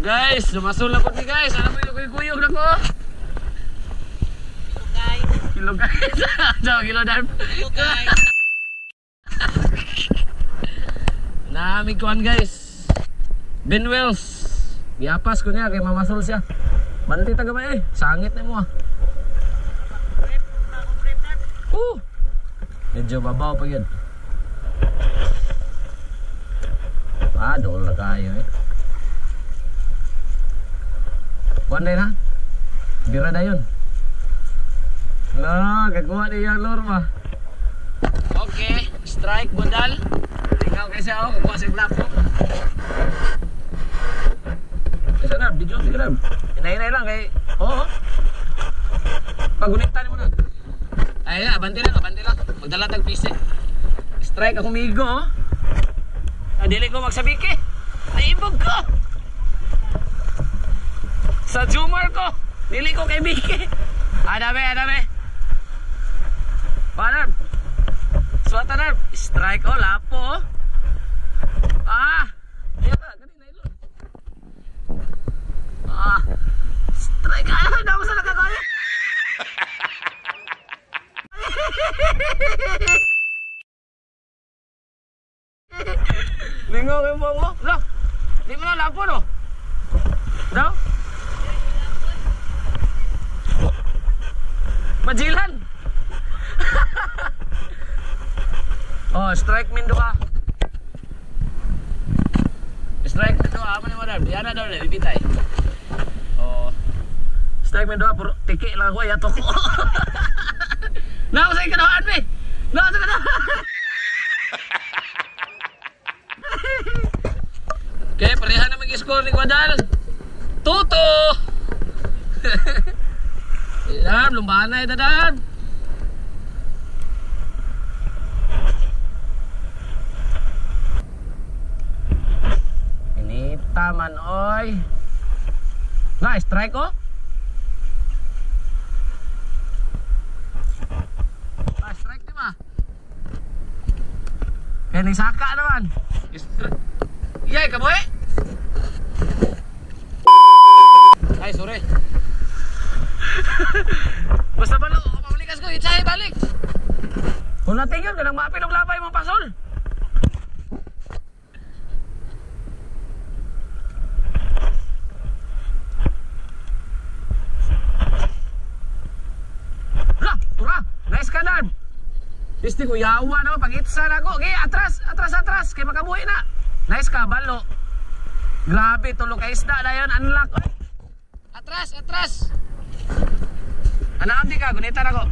Guys, lumasol na ko ni guys. Ano mo yung kuyog na ko? Kilo guys. Ciao, kilo darp. Kilo guys. Namig kuan guys. Ben Wells. Giapas ko niya kay mamasol siya. Banti taga may sangit na mo ah. Medyo babaw pa yun. Dol na kayo eh. Buwan na bira na yun. Kagawa niya lor ba. Okay, strike budal. Ikaw kasi ako, kukuha si black po. Kasi na, video si Grab. Hinay-hinay lang kay, oo. Pagunita mo na. Ay na, abante lang. Magdala tag pise. Strike ako migo oh. Dili ko magsabiki. Naibog ko. Sa Jumar ko. Dili ko kay Biki. Adame. Panar. Suwata na. Strike oh, lapo oh. Iya ka, gani na ilon. Strike. Daw sa nakakaya. Lingaw yung buong mo. Loh, di mo na lapo no? Daw? Majilan. Oh, strike min do ka. Strike min do ka. Apa ni mo daw? Diyan na daw na, bibitay. Oh. Strike min do ka, puro tiki lang ako, yato ko. Nako sa ikadawaan, be. Nako sa ikadawaan. Okay, pareha na mag-score ni Guadal. Tuto! Dadab, lumbanay, dadab. Inita man, oy. Strike, oh. Strike, di ba? Kaya nisaka naman. Yay, kaboy! Ay, sorry. Basta balo, pamalikas ko, itsahe balik. Kung natin yun, ganang mapilong labay mong pasol. Lah, tura, nice ka dan. Isti ko, yawa na, pag-itsa na ko. Okay, atras, kaya makabuhi na. Nice ka, balo. Grabe, tulog ka isda na yun, unlock. Atras. Anaam di ka, gunita na ko.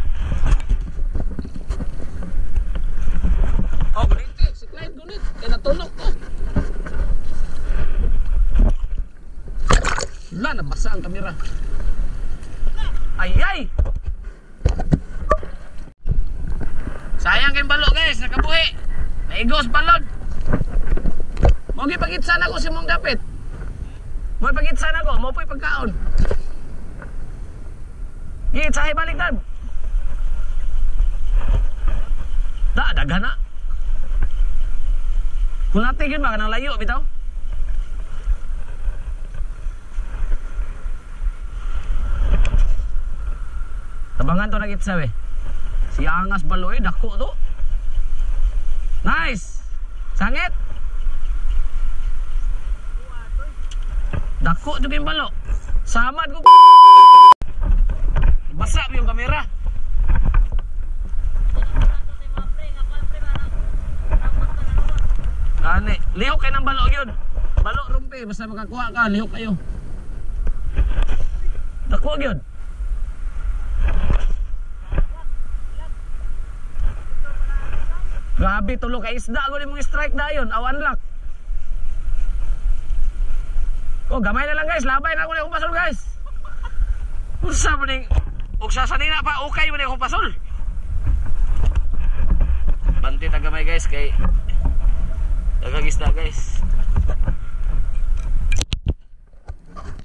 Oh, guniti, si Clyde gunit. Kaya natulog ko. Wala, nabasa ang kamera. Ay! Sayang kayong balo guys, nakabuhi. Naigos balod. Mogi pagitsan ako si mong dapit. Mo pagitsan ako, mo po'y pagkaon. Gitsahe balik dan. Daghan na. Kung natigin ba ka ng layo, bitaw? Tabangan to na gitsa, si angas baloy, dako to. Nice! Sangit! Dako juga yung balo. Samad ko. Basa yung kamera. Ani, lihok kayo ng balo yun. Balo rumpi, basta makakuha ka, lihok kayo. Dako yun. Grabe, tulog ka isda. Ako mong strike na yun. Awan lock. Oh, gamay na lang guys. Labay na ako na akong pasol guys. Ursa mo ning uksasanina pa. Okay mo na akong pasol. Banti na gamay guys. Kay nagagisda guys.